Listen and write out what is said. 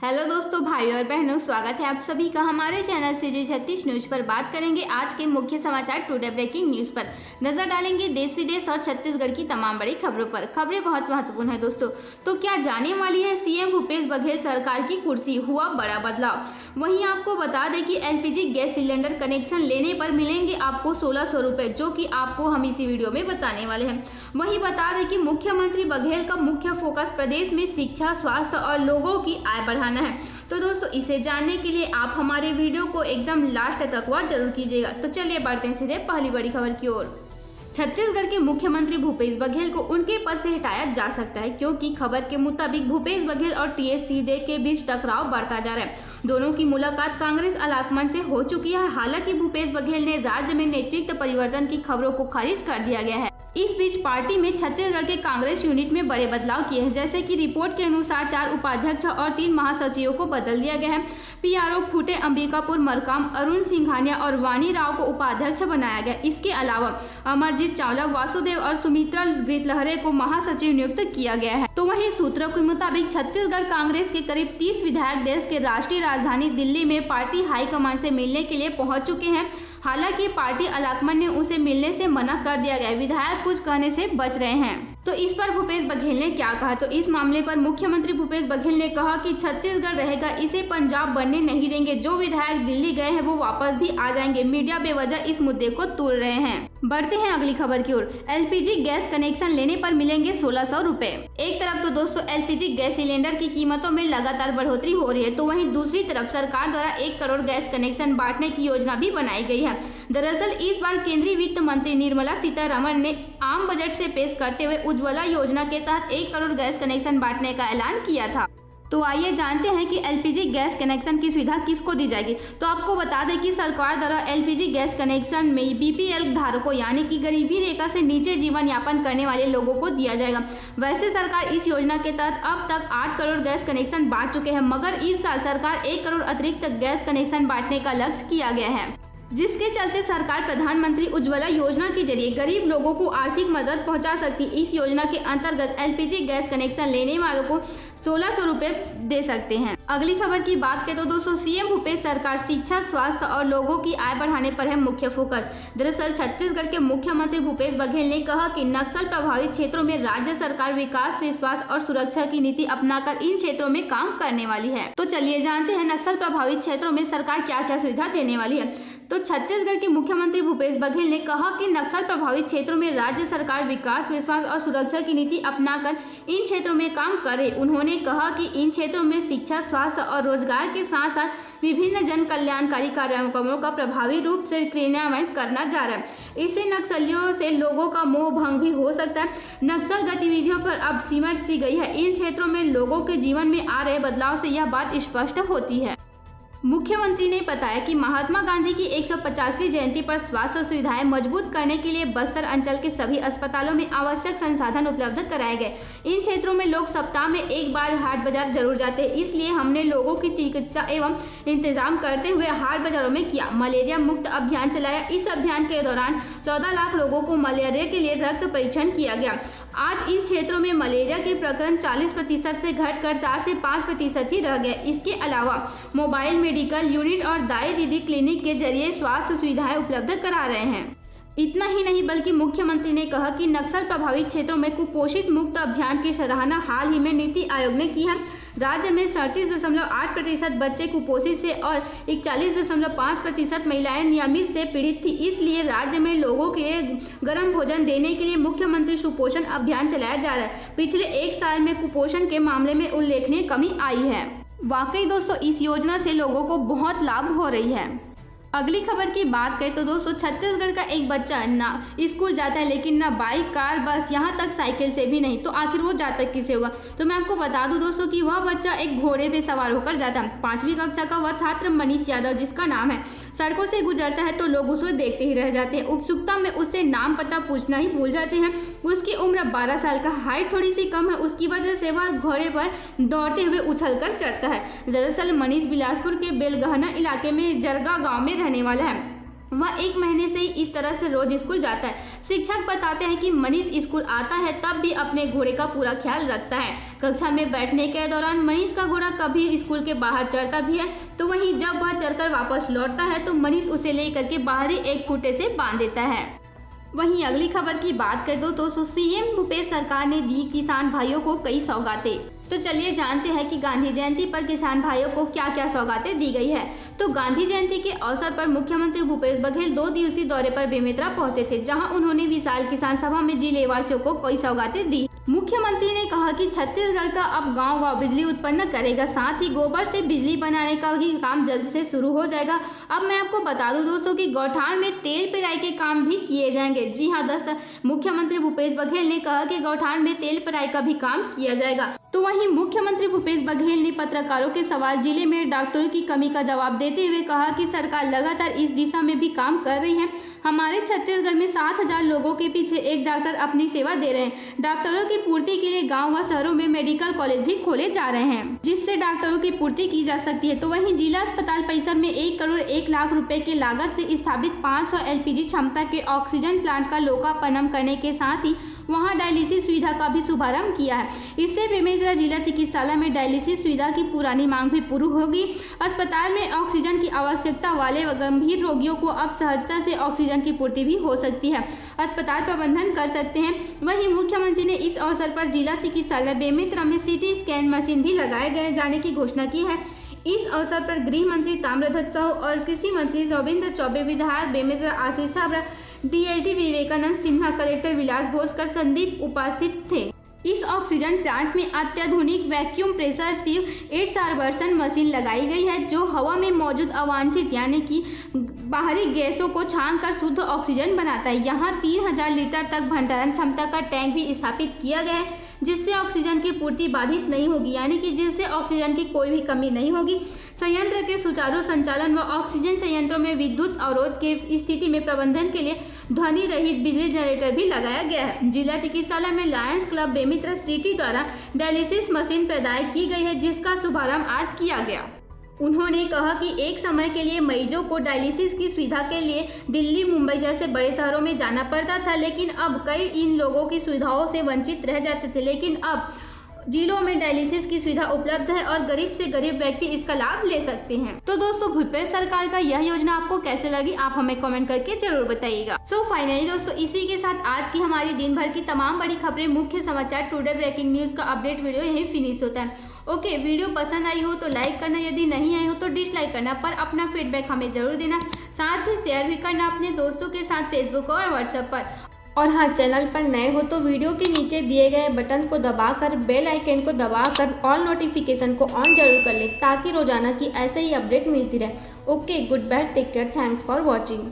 Hello दोस्तों, भाई और बहनों, स्वागत है आप सभी का हमारे चैनल CG 36 न्यूज पर। बात करेंगे आज के मुख्य समाचार टुडे ब्रेकिंग न्यूज पर। नजर डालेंगे देश विदेश और छत्तीसगढ़ की तमाम बड़ी खबरों पर। खबरें बहुत महत्वपूर्ण है दोस्तों, तो क्या जाने वाली है सीएम भूपेश बघेल सरकार की कुर्सी, हुआ बड़ा बदलाव। वहीं आपको बता दें कि LPG गैस सिलेंडर कनेक्शन लेने पर मिलेंगे आपको 1600 रुपए, जो कि आपको हम इसी वीडियो में बताने वाले हैं। वहीं बता दें कि मुख्यमंत्री बघेल का मुख्य फोकस प्रदेश में शिक्षा, स्वास्थ्य और लोगों की आय बढ़ाना है। तो दोस्तों, इसे जानने के लिए आप हमारे वीडियो को एकदम लास्ट तक वॉच जरूर कीजिएगा। तो चलिए बढ़ते हैं सीधे पहली बड़ी खबर की ओर। छत्तीसगढ़ के मुख्यमंत्री भूपेश बघेल को उनके पद से हटाया जा सकता है, क्योंकि खबर के मुताबिक भूपेश बघेल और TS सिंहदेव के बीच टकराव बढ़ता जा रहा है। दोनों की मुलाकात कांग्रेस आलाकमान से हो चुकी है। हालांकि भूपेश बघेल ने राज्य में नेतृत्व परिवर्तन की खबरों को खारिज कर दिया गया है। इस बीच पार्टी में छत्तीसगढ़ के कांग्रेस यूनिट में बड़े बदलाव किए हैं। जैसे कि रिपोर्ट के अनुसार 4 उपाध्यक्ष और 3 महासचिवों को बदल दिया गया है। PRO खूटे अंबिकापुर मरकाम, अरुण सिंघानिया और वाणी राव को उपाध्यक्ष बनाया गया। इसके अलावा अमरजीत चावला, वासुदेव और सुमित्रा ग्रितलहरे को महासचिव नियुक्त किया गया है। तो वहीं सूत्रों के मुताबिक छत्तीसगढ़ कांग्रेस के करीब 30 विधायक देश के राष्ट्रीय राजधानी दिल्ली में पार्टी हाईकमान से मिलने के लिए पहुंच चुके हैं। हालांकि पार्टी आलाकमान ने उसे मिलने से मना कर दिया गया। विधायक कुछ कहने से बच रहे हैं। तो इस पर भूपेश बघेल ने क्या कहा, तो इस मामले पर मुख्यमंत्री भूपेश बघेल ने कहा कि छत्तीसगढ़ रहेगा, इसे पंजाब बनने नहीं देंगे। जो विधायक दिल्ली गए हैं वो वापस भी आ जाएंगे। मीडिया बेवजह इस मुद्दे को तोड़ रहे हैं। बढ़ते हैं अगली खबर की ओर। LPG गैस कनेक्शन लेने पर मिलेंगे 1600 रुपए। एक तरफ तो दोस्तों LPG गैस सिलेंडर की कीमतों में लगातार बढ़ोतरी हो रही है, तो वहीं दूसरी तरफ सरकार द्वारा 1 करोड़ गैस कनेक्शन बांटने की योजना भी बनाई गई है। दरअसल इस बार केंद्रीय वित्त मंत्री निर्मला सीतारमण ने आम बजट से पेश करते हुए उज्ज्वला योजना के तहत 1 करोड़ गैस कनेक्शन बांटने का ऐलान किया था। तो आइए जानते हैं कि LPG गैस कनेक्शन की सुविधा किसको दी जाएगी। तो आपको बता दें कि सरकार द्वारा LPG गैस कनेक्शन में BPL धारकों यानी कि गरीबी रेखा से नीचे जीवन यापन करने वाले लोगों को दिया जाएगा। वैसे सरकार इस योजना के तहत अब तक 8 करोड़ गैस कनेक्शन बांट चुके हैं, मगर इस साल सरकार 1 करोड़ अतिरिक्त गैस कनेक्शन बांटने का लक्ष्य किया गया है, जिसके चलते सरकार प्रधानमंत्री उज्ज्वला योजना के जरिए गरीब लोगों को आर्थिक मदद पहुंचा सकती है। इस योजना के अंतर्गत LPG गैस कनेक्शन लेने वालों को 1600 रुपए दे सकते हैं। अगली खबर की बात करें तो दोस्तों सीएम भूपेश सरकार शिक्षा, स्वास्थ्य और लोगों की आय बढ़ाने पर है मुख्य फोकस। दरअसल छत्तीसगढ़ के मुख्यमंत्री भूपेश बघेल ने कहा कि नक्सल प्रभावित क्षेत्रों में राज्य सरकार विकास, विश्वास और सुरक्षा की नीति अपनाकर इन क्षेत्रों में काम करने वाली है। तो चलिए जानते हैं नक्सल प्रभावित क्षेत्रों में सरकार क्या क्या सुविधा देने वाली है। तो छत्तीसगढ़ के मुख्यमंत्री भूपेश बघेल ने कहा कि नक्सल प्रभावित क्षेत्रों में राज्य सरकार विकास, विश्वास और सुरक्षा की नीति अपनाकर इन क्षेत्रों में काम करे। उन्होंने कहा कि इन क्षेत्रों में शिक्षा, स्वास्थ्य और रोजगार के साथ साथ विभिन्न जन कल्याणकारी कार्यक्रमों का प्रभावी रूप से क्रियान्वयन करना जा रहा है। इससे नक्सलियों से लोगों का मोह भंग भी हो सकता है। नक्सल गतिविधियों पर अब सिमट सी गई है। इन क्षेत्रों में लोगों के जीवन में आ रहे बदलाव से यह बात स्पष्ट होती है। मुख्यमंत्री ने बताया कि महात्मा गांधी की 150वीं जयंती पर स्वास्थ्य सुविधाएं मजबूत करने के लिए बस्तर अंचल के सभी अस्पतालों में आवश्यक संसाधन उपलब्ध कराए गए। इन क्षेत्रों में लोग सप्ताह में एक बार हाट बाजार जरूर जाते हैं, इसलिए हमने लोगों की चिकित्सा एवं इंतजाम करते हुए हाट बाजारों में किया। मलेरिया मुक्त अभियान चलाया। इस अभियान के दौरान 14 लाख लोगों को मलेरिया के लिए रक्त परीक्षण किया गया। आज इन क्षेत्रों में मलेरिया के प्रकरण 40% से घटकर 4 से 5% ही रह गए। इसके अलावा मोबाइल मेडिकल यूनिट और दाई दीदी क्लिनिक के जरिए स्वास्थ्य सुविधाएं उपलब्ध करा रहे हैं। इतना ही नहीं बल्कि मुख्यमंत्री ने कहा कि नक्सल प्रभावित क्षेत्रों में कुपोषित मुक्त अभियान की सराहना हाल ही में नीति आयोग ने की है। राज्य में 37.8% बच्चे कुपोषित से और 41.5% महिलाएं नियमित से पीड़ित थी। इसलिए राज्य में लोगों के लिए गर्म भोजन देने के लिए मुख्यमंत्री सुपोषण अभियान चलाया जा रहा है। पिछले 1 साल में कुपोषण के मामले में उल्लेखनीय कमी आई है। वाकई दोस्तों इस योजना से लोगों को बहुत लाभ हो रही है। अगली खबर की बात करें तो दोस्तों छत्तीसगढ़ का एक बच्चा ना स्कूल जाता है, लेकिन ना बाइक, कार, बस, यहाँ तक साइकिल से भी नहीं। तो आखिर वो जाता किससे होगा। तो मैं आपको बता दूं दोस्तों कि वह बच्चा एक घोड़े पे सवार होकर जाता है। 5वीं कक्षा का वह छात्र मनीष यादव, जिसका नाम है, सड़कों से गुजरता है तो लोग उसे देखते ही रह जाते हैं। उत्सुकता में उससे नाम पता पूछना ही भूल जाते हैं। उसकी उम्र 12 साल का, हाइट थोड़ी सी कम है, उसकी वजह से वह घोड़े पर दौड़ते हुए उछलकर चढ़ता है। दरअसल मनीष बिलासपुर के बेलगहना इलाके में जरगा गांव में रहने वाला है। वह 1 महीने से ही इस तरह से रोज स्कूल जाता है। शिक्षक बताते हैं कि मनीष स्कूल आता है तब भी अपने घोड़े का पूरा ख्याल रखता है। कक्षा में बैठने के दौरान मनीष का घोड़ा कभी स्कूल के बाहर चढ़ता भी है, तो वहीं जब वह चढ़कर वापस लौटता है तो मनीष उसे लेकर के बाहरी एक खूंटे से बांध देता है। वहीं अगली खबर की बात करें तो दोस्तों, सीएम भूपेश सरकार ने दी किसान भाइयों को कई सौगातें। तो चलिए जानते हैं कि गांधी जयंती पर किसान भाइयों को क्या क्या सौगातें दी गई है। तो गांधी जयंती के अवसर पर मुख्यमंत्री भूपेश बघेल 2 दिवसीय दौरे पर बेमेतरा पहुंचे थे, जहां उन्होंने विशाल किसान सभा में जिलेवासियों को कई सौगातें दी। मुख्यमंत्री ने कहा कि छत्तीसगढ़ का अब गांव-गांव बिजली उत्पन्न करेगा, साथ ही गोबर से बिजली बनाने का भी काम जल्द से शुरू हो जाएगा। अब मैं आपको बता दूं दोस्तों कि गौठान में तेल पेराई के काम भी किए जाएंगे। जी हाँ दोस्तों, मुख्यमंत्री भूपेश बघेल ने कहा कि गौठान में तेल पेराई का भी काम किया जाएगा। तो वहीं मुख्यमंत्री भूपेश बघेल ने पत्रकारों के सवाल जिले में डॉक्टरों की कमी का जवाब देते हुए कहा कि सरकार लगातार इस दिशा में भी काम कर रही है। हमारे छत्तीसगढ़ में 7,000 लोगों के पीछे एक डॉक्टर अपनी सेवा दे रहे हैं। डॉक्टरों की पूर्ति के लिए गांव व शहरों में मेडिकल कॉलेज भी खोले जा रहे हैं, जिससे डॉक्टरों की पूर्ति की जा सकती है। तो वहीं जिला अस्पताल परिसर में 1 करोड़ 1 लाख रुपए की लागत से स्थापित 500 LPG क्षमता के ऑक्सीजन प्लांट का लोकार्पण करने के साथ ही वहां डायलिसिस सुविधा का भी शुभारंभ किया है। इससे बेमेतरा जिला चिकित्सालय में डायलिसिस सुविधा की पुरानी मांग भी पूरी होगी। अस्पताल में ऑक्सीजन की आवश्यकता वाले गंभीर रोगियों को अब सहजता से ऑक्सीजन की पूर्ति भी हो सकती है। अस्पताल प्रबंधन कर सकते हैं। वहीं मुख्यमंत्री ने इस अवसर पर जिला चिकित्सालय बेमेतरा में CT स्कैन मशीन भी लगाए गए जाने की घोषणा की है। इस अवसर पर गृह मंत्री ताम्रध्वज साहू और कृषि मंत्री रविंद्र चौबे, विधायक बेमेतरा आशीष छाबड़ा, DLT विवेकानंद सिन्हा, कलेक्टर विलास भोसकर, संदीप उपस्थित थे। इस ऑक्सीजन प्लांट में अत्याधुनिक वैक्यूम प्रेशर सिव 8 वर्सन मशीन लगाई गई है, जो हवा में मौजूद अवांछित यानी कि बाहरी गैसों को छानकर शुद्ध ऑक्सीजन बनाता है। यहाँ 3000 लीटर तक भंडारण क्षमता का टैंक भी स्थापित किया गया है, जिससे ऑक्सीजन की पूर्ति बाधित नहीं होगी, यानी कि जिससे ऑक्सीजन की कोई भी कमी नहीं होगी। संयंत्र के सुचारू संचालन व ऑक्सीजन संयंत्रों में विद्युत अवरोध के स्थिति में प्रबंधन के लिए ध्वनि रहित बिजली जनरेटर भी लगाया गया है। जिला चिकित्सालय में लायंस क्लब बेमेतरा सिटी द्वारा डायलिसिस मशीन प्रदान की गई है, जिसका शुभारंभ आज किया गया। उन्होंने कहा कि एक समय के लिए मरीजों को डायलिसिस की सुविधा के लिए दिल्ली, मुंबई जैसे बड़े शहरों में जाना पड़ता था, लेकिन अब कई इन लोगों की सुविधाओं से वंचित रह जाते थे। लेकिन अब जिलों में डायलिसिस की सुविधा उपलब्ध है और गरीब से गरीब व्यक्ति इसका लाभ ले सकते हैं। तो दोस्तों, भूपेश सरकार का यह योजना आपको कैसे लगी, आप हमें कमेंट करके जरूर बताइएगा। सो फाइनली दोस्तों, इसी के साथ आज की हमारी दिन भर की तमाम बड़ी खबरें, मुख्य समाचार, टुडे ब्रेकिंग न्यूज का अपडेट वीडियो यही फिनिश होता है। ओके, वीडियो पसंद आई हो तो लाइक करना, यदि नहीं आई हो तो डिसलाइक करना, पर अपना फीडबैक हमें जरूर देना। साथ ही शेयर भी करना अपने दोस्तों के साथ फेसबुक और व्हाट्सएप पर। और हाँ, चैनल पर नए हो तो वीडियो के नीचे दिए गए बटन को दबाकर बेल आइकन को दबाकर ऑल नोटिफिकेशन को ऑन जरूर कर ले, ताकि रोजाना की ऐसे ही अपडेट मिलती रहे। Okay, good bye, take care, thanks for watching.